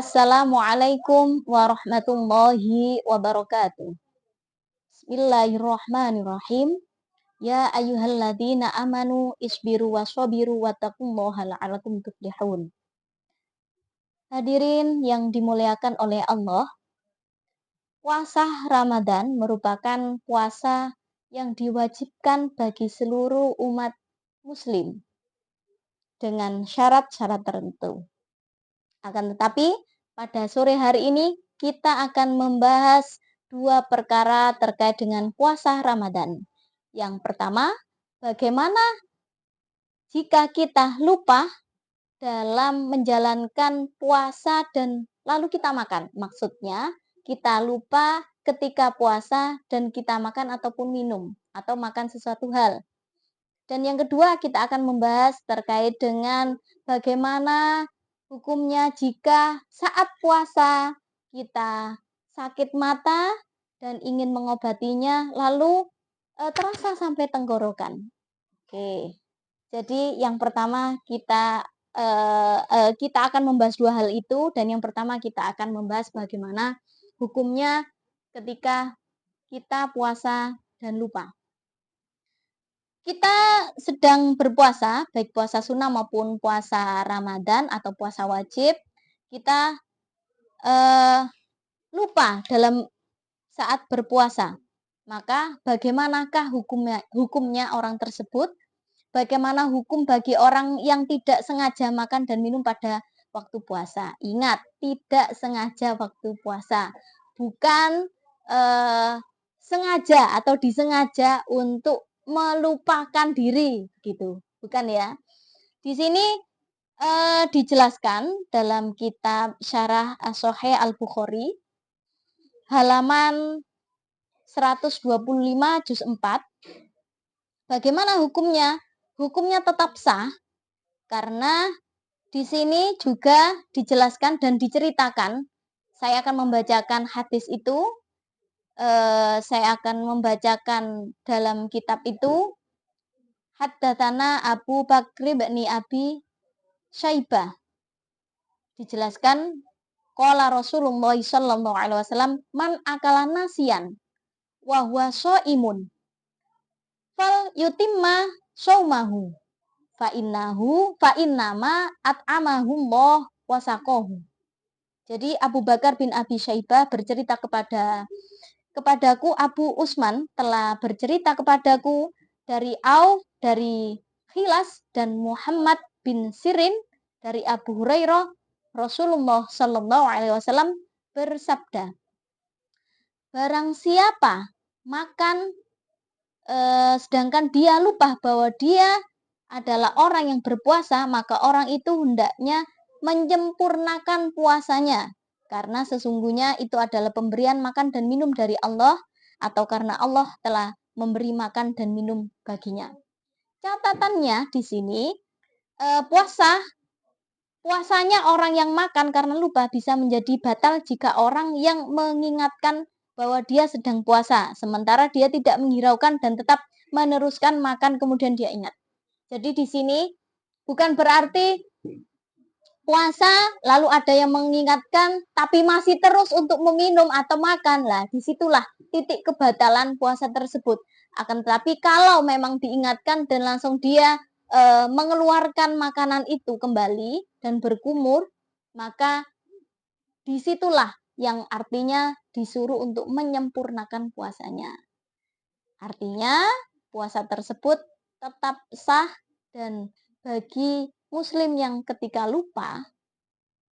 Assalamualaikum warahmatullahi wabarakatuh. Bismillahirrahmanirrahim. Ya ayyuhalladzina amanu isbiru wasabiru wattaqullaha la'allakum tuflihun. Hadirin yang dimuliakan oleh Allah, puasa Ramadan merupakan puasa yang diwajibkan bagi seluruh umat muslim dengan syarat-syarat tertentu. Akan tetapi, pada sore hari ini kita akan membahas dua perkara terkait dengan puasa Ramadan. Yang pertama, bagaimana jika kita lupa dalam menjalankan puasa dan lalu kita makan. Maksudnya, kita lupa ketika puasa dan kita makan ataupun minum atau makan sesuatu hal. Dan yang kedua, kita akan membahas terkait dengan bagaimana hukumnya jika saat puasa kita sakit mata dan ingin mengobatinya lalu terasa sampai tenggorokan. Oke. Jadi yang pertama kita akan membahas dua hal itu, dan yang pertama kita akan membahas bagaimana hukumnya ketika kita puasa dan lupa. Kita sedang berpuasa, baik puasa sunnah maupun puasa Ramadan atau puasa wajib, kita lupa dalam saat berpuasa. Maka bagaimanakah hukumnya orang tersebut? Bagaimana hukum bagi orang yang tidak sengaja makan dan minum pada waktu puasa? Ingat, tidak sengaja waktu puasa. Bukan sengaja atau disengaja untuk melupakan diri, gitu. Bukan ya. Di sini dijelaskan dalam kitab Syarah As-Sahih Al-Bukhari, halaman 125 juz 4. Bagaimana hukumnya? Hukumnya tetap sah karena di sini juga dijelaskan dan diceritakan. Saya akan membacakan hadis itu. Saya akan membacakan dalam kitab itu. Haddatsana Abu Bakr bin Abi Syaibah. Dijelaskan qala Rasulullah sallallahu alaihi wasallam man akala nasiyan wa huwa shaimun fal yutimma saumahu fa innama at'amahullah wa saqahu. Jadi Abu Bakar bin Abi Syaibah bercerita kepadaku, Abu Usman telah bercerita kepadaku dari Auf, dari Khilas dan Muhammad bin Sirin dari Abu Hurairah, Rasulullah sallallahu alaihi wasallam bersabda, barang siapa makan sedangkan dia lupa bahwa dia adalah orang yang berpuasa, maka orang itu hendaknya menyempurnakan puasanya, karena sesungguhnya itu adalah pemberian makan dan minum dari Allah, atau karena Allah telah memberi makan dan minum baginya. Catatannya di sini, puasanya orang yang makan karena lupa bisa menjadi batal jika orang yang mengingatkan bahwa dia sedang puasa, sementara dia tidak menghiraukan dan tetap meneruskan makan kemudian dia ingat. Jadi di sini bukan berarti puasa lalu ada yang mengingatkan tapi masih terus untuk meminum atau makan. Lah, disitulah titik kebatalan puasa tersebut. Akan tetapi kalau memang diingatkan dan langsung dia mengeluarkan makanan itu kembali dan berkumur, maka disitulah yang artinya disuruh untuk menyempurnakan puasanya. Artinya puasa tersebut tetap sah, dan bagi muslim yang ketika lupa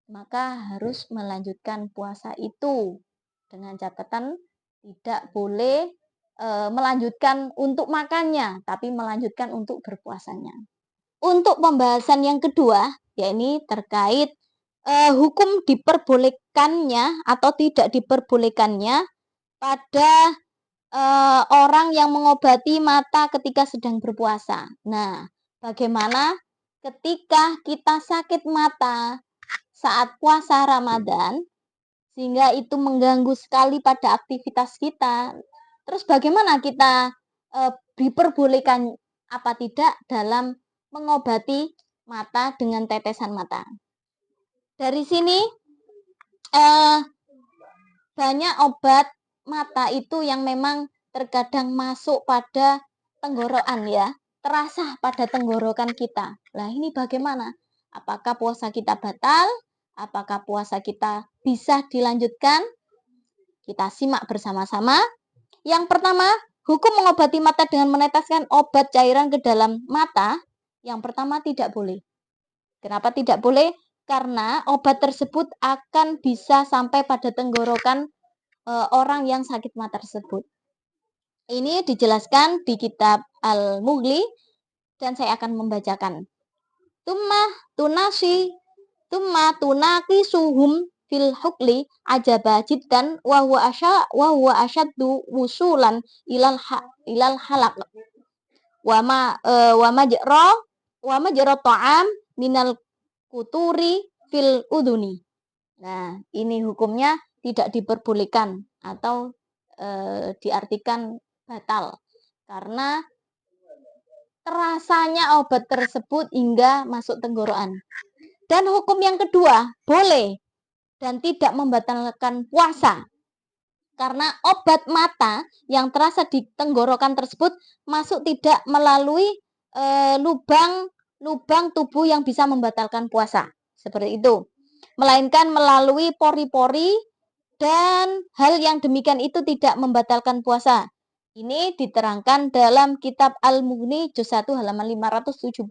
maka harus melanjutkan puasa itu dengan catatan tidak boleh melanjutkan untuk makannya, tapi melanjutkan untuk berpuasanya. Untuk pembahasan yang kedua, yakni terkait hukum diperbolehkannya atau tidak diperbolehkannya pada orang yang mengobati mata ketika sedang berpuasa. Nah, bagaimana ketika kita sakit mata saat puasa Ramadan, sehingga itu mengganggu sekali pada aktivitas kita. Terus bagaimana kita diperbolehkan apa tidak dalam mengobati mata dengan tetesan mata. Dari sini eh, banyak obat mata itu yang memang terkadang masuk pada tenggorokan ya, terasa pada tenggorokan kita. Nah, ini bagaimana? Apakah puasa kita batal? Apakah puasa kita bisa dilanjutkan? Kita simak bersama-sama. Yang pertama, hukum mengobati mata dengan meneteskan obat cairan ke dalam mata. Yang pertama tidak boleh. Kenapa tidak boleh? Karena obat tersebut akan bisa sampai pada tenggorokan orang yang sakit mata tersebut. Ini dijelaskan di kitab Al-Mughni dan saya akan membacakan. Tumma tunasi tumma tunaqisuhum fil hukli ajaba jiddan wa huwa asyaddu wusulan ilal halaq wa majra ta'am minal kuturi fil uduni. Nah, ini hukumnya tidak diperbolehkan atau diartikan batal karena terasanya obat tersebut hingga masuk tenggorokan. Dan hukum yang kedua, boleh dan tidak membatalkan puasa. Karena obat mata yang terasa di tenggorokan tersebut masuk tidak melalui lubang tubuh yang bisa membatalkan puasa. Seperti itu. Melainkan melalui pori-pori dan hal yang demikian itu tidak membatalkan puasa. Ini diterangkan dalam kitab Al-Mughni juz 1 halaman 578.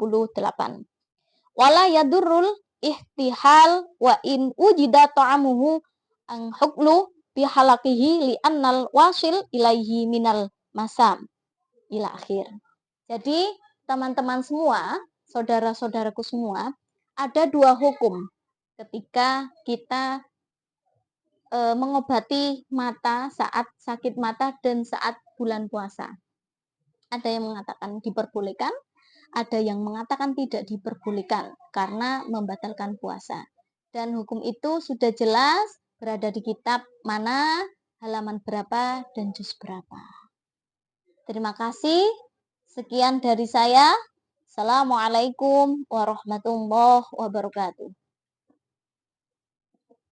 Wala yadurrul ihtihal wa in ujida ta'amuhu ang huklu bihalakihi li annal wasil ilaihi minal masam ila akhir. Jadi teman-teman semua, saudara-saudaraku semua, ada dua hukum ketika kita mengobati mata saat sakit mata dan saat bulan puasa. Ada yang mengatakan diperbolehkan, ada yang mengatakan tidak diperbolehkan karena membatalkan puasa. Dan hukum itu sudah jelas berada di kitab mana, halaman berapa, dan juz berapa. Terima kasih. Sekian dari saya. Assalamualaikum warahmatullahi wabarakatuh.